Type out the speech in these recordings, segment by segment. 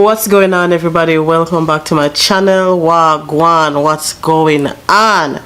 What's going on, everybody? Welcome back to my channel. Wagwan, what's going on?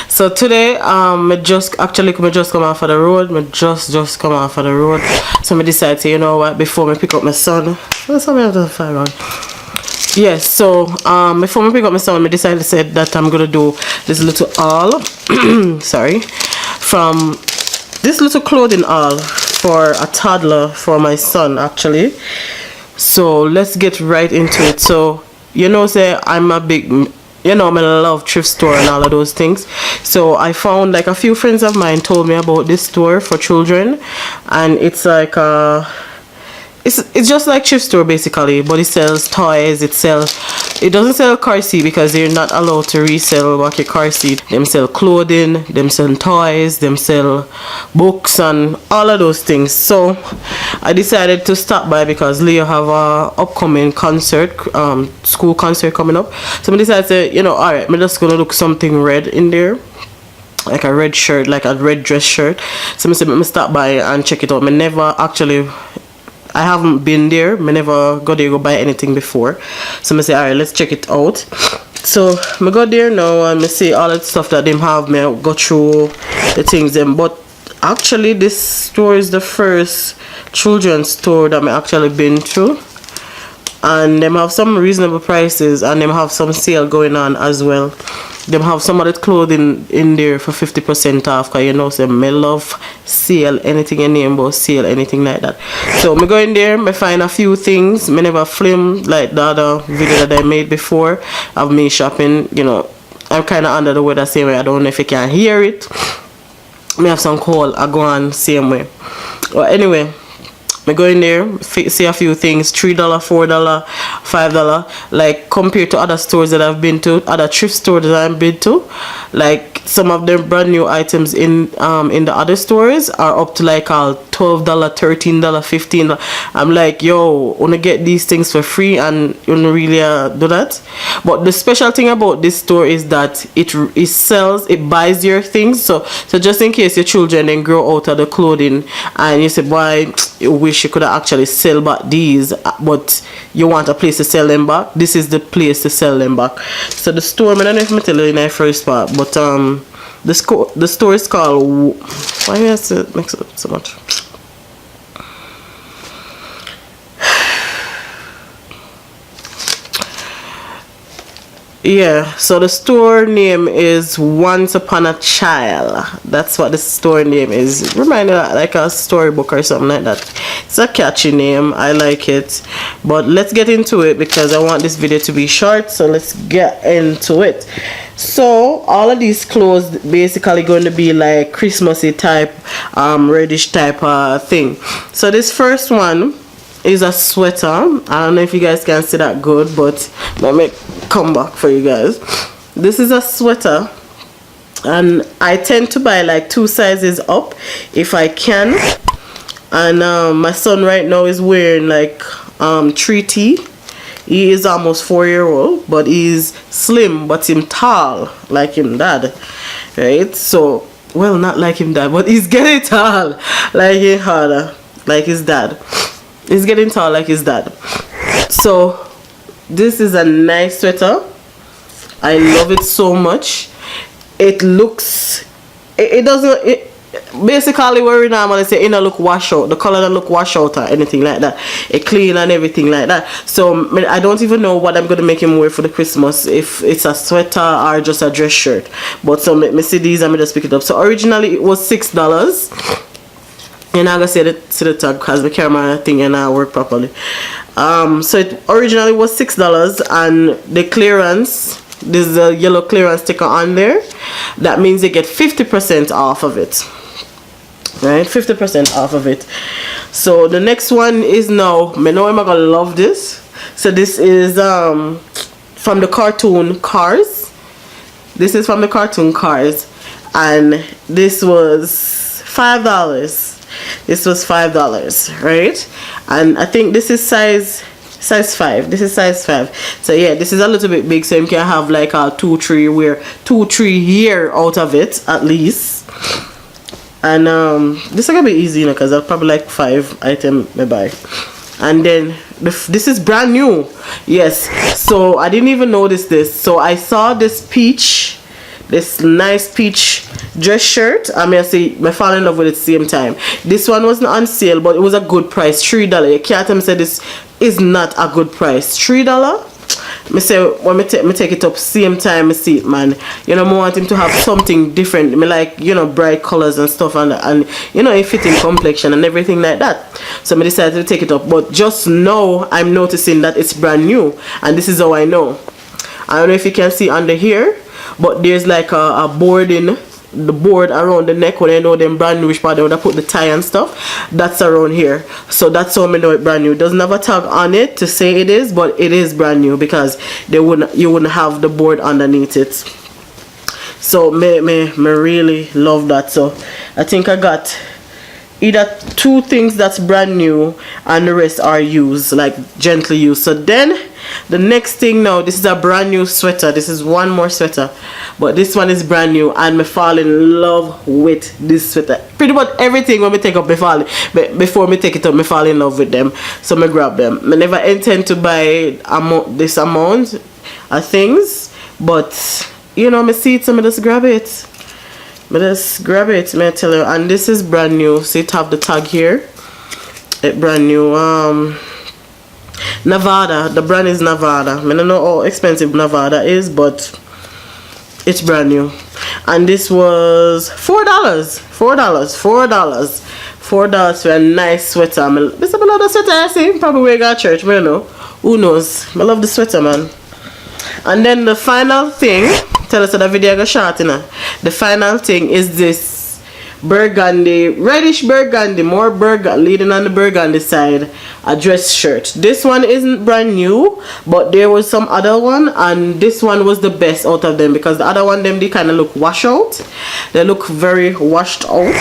So today me just come off of the road. Me just come off of the road. So me decided to, you know what, before me pick up my son, yes, so before me pick up my son, me decided to say that I'm gonna do this little haul sorry, from this little clothing haul for a toddler for my son actually. So let's get right into it. So you know, say I'm a big, you know, I love thrift store and all of those things. So I found, like, a few friends of mine told me about this store for children, and it's like it's just like thrift store basically, but it sells toys. It doesn't sell car seat because they're not allowed to resell like a car seat. Them sell clothing, them sell toys, them sell books and all of those things. So I decided to stop by because Leo have a upcoming concert, school concert coming up. So I decided to, you know, alright, I'm just gonna look something red in there, like a red shirt, like a red dress shirt. So I said, let me stop by and check it out. I haven't been there. I never go there go buy anything before. So I say, alright, let's check it out. So I go there now and I see all the stuff that they have. Me go through the things them. But actually this store is the first children's store that I actually been to. And them have some reasonable prices, and them have some sale going on as well. Them have some of the clothing in there for 50% off, because you know, say me love sale, anything in name about sale, anything like that. So me go in there, me find a few things. Me never film like the other video that I made before of me shopping. You know, I'm kind of under the weather same way. I don't know if you can hear it. Me have some cold, I go on same way. Well, anyway, I go in there, see a few things, $3, $4, $5, like compared to other stores that I've been to, other thrift stores that I've been to. Like some of them brand new items in the other stores are up to like $12, $13, $15. I'm like, yo, wanna get these things for free, and you don't really do that. But the special thing about this store is that it buys your things. So just in case your children then grow out of the clothing and you say, boy, you wish you could actually sell back these, but you want a place to sell them back, this is the place to sell them back. So the store, I don't know if I'm telling you in the first part, but the store is called, why do I have to mix it up so much? Yeah, so the store name is Once Upon a Child. That's what the store name is. Remind me like a storybook or something like that. It's a catchy name. I like it. But let's get into it because I want this video to be short. So let's get into it. So all of these clothes basically going to be like Christmassy type, reddish type thing. So this first one is a sweater. I don't know if you guys can see that good, but let me come back for you guys. This is a sweater, and I tend to buy like 2 sizes up if I can. And my son right now is wearing like 3T. He is almost 4-year-old, but he's slim, but him tall like him dad, right? So, well, not like him dad, but he's getting tall like him harder, like his dad. He's getting tall like his dad. So this is a nice sweater. I love it so much. It looks, it doesn't, basically what we normally say, it don't look wash out. The color don't look wash out or anything like that. It clean and everything like that. So I don't even know what I'm going to make him wear for the Christmas, if it's a sweater or just a dress shirt. But so let me see these and me just pick it up. So originally it was $6. And I'm gonna see the tag because the camera thing and I work properly. So it originally was $6, and the clearance, there's a yellow clearance sticker on there. That means they get 50% off of it. Right, 50% off of it. So the next one is now, I know I'm gonna love this. So this is from the cartoon Cars. This is from the cartoon Cars, and this was $5. This was $5, right? And I think this is size 5. This is size 5. So yeah, this is a little bit big, so you can have like a 2-3 year out of it at least. And this is gonna be easy, you know, because I'll probably like 5 items I buy. And then This is brand new. Yes. So I didn't even notice this. So I saw this peach, this nice peach dress shirt. I say I fall in love with it at the same time. This one wasn't on sale, but it was a good price, $3. You can't tell me say this is not a good price. $3. Me say when me take it up same time I see it, man. You know, I want him to have something different. Me like, you know, bright colors and stuff, and you know, a fitting complexion and everything like that. So I decided to take it up. But just now I'm noticing that it's brand new, and this is how I know. I don't know if you can see under here, but there's like a board in the board around the neck when I know them brand new, which part they would have put the tie and stuff. That's around here. So that's how I know it brand new. It doesn't have a tag on it to say it is, but it is brand new because you wouldn't have the board underneath it. So me really love that. So I think I got either 2 things that's brand new and the rest are used, like gently used. So then the next thing now, this is a brand new sweater. This is one more sweater, but this one is brand new, and me fall in love with this sweater. Pretty much everything when me take up before me take it up, me fall in love with them. So me grab them. I never intend to buy this amount of things, but you know, me see it, so me just grab it. But just grab it, may I tell you. And this is brand new. So it have the tag here. It brand new. Nevada. The brand is Nevada. I don't know how expensive Nevada is, but it's brand new. And this was $4. $4 for a nice sweater. This is another sweater I see. Probably wear at church. I don't know. Who knows? I love the sweater, man. And then the final thing, tell us that the video got short, you know. The final thing is this burgundy, reddish burgundy, more burgundy, leading on the burgundy side, a dress shirt. This one isn't brand new, but there was some other one, and this one was the best out of them because the other one, they kind of look washed out. They look very washed out.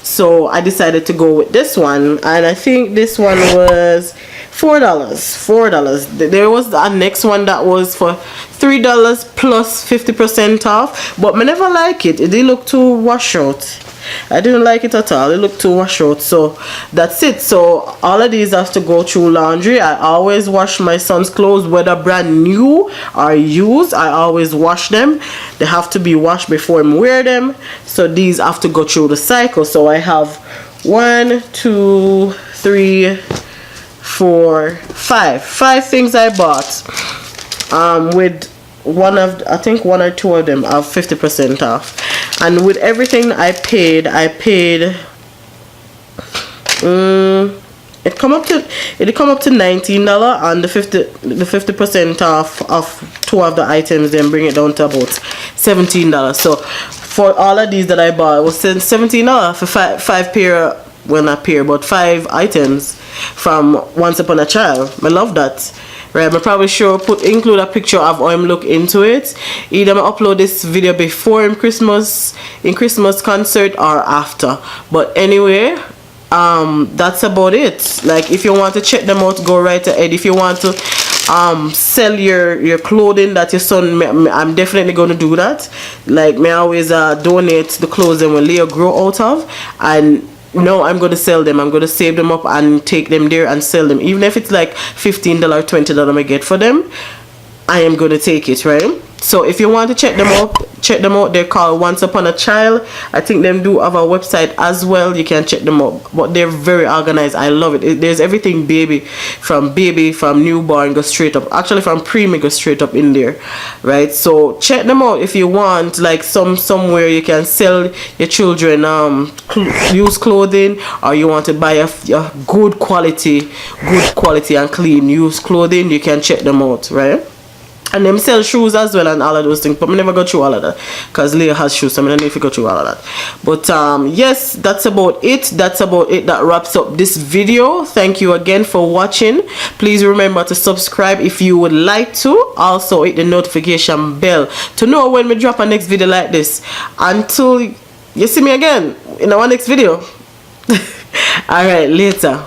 So I decided to go with this one, and I think this one was $4. There was a next one that was for $3 plus 50% off, but I never like it. It didn't look too washed out. I didn't like it at all. It looked too washed out. So that's it. So all of these have to go through laundry. I always wash my son's clothes, whether brand new or used. I always wash them. They have to be washed before I wear them. So these have to go through the cycle. So I have 1, 2, 3, 4, 5 things I bought, with one of, I think 1 or 2 of them are 50% off, and with everything I paid it come up to $19, and the 50% off of 2 of the items then bring it down to about $17. So for all of these that I bought, it was $17 for 5 pair, well not pair, but 5 items from Once Upon a Child. I love that. Right, I'm probably sure include a picture of how I'm look into it. Either I upload this video before in Christmas concert or after. But anyway, that's about it. Like, if you want to check them out, go right ahead. If you want to sell your clothing that your son, I'm definitely going to do that. Like, me always donate the clothes that when Leo grow out of, and no, I'm going to sell them. I'm going to save them up and take them there and sell them. Even if it's like $15, $20 I get for them, I am going to take it, right? So if you want to check them out, they're called Once Upon a Child. I think them do have a website as well. You can check them out, but they're very organized. I love it. There's everything from newborn go straight up, actually from preemie go straight up in there, right? So check them out if you want, like somewhere you can sell your children used clothing, or you want to buy a good quality and clean used clothing. You can check them out, right? And them sell shoes as well and all of those things, but I never got through all of that because Leah has shoes, so I don't know if you go through all of that. But yes, that's about it. That wraps up this video. Thank you again for watching. Please remember to subscribe if you would like to. Also hit the notification bell to know when we drop a next video like this. Until you see me again in our next video. Alright, later.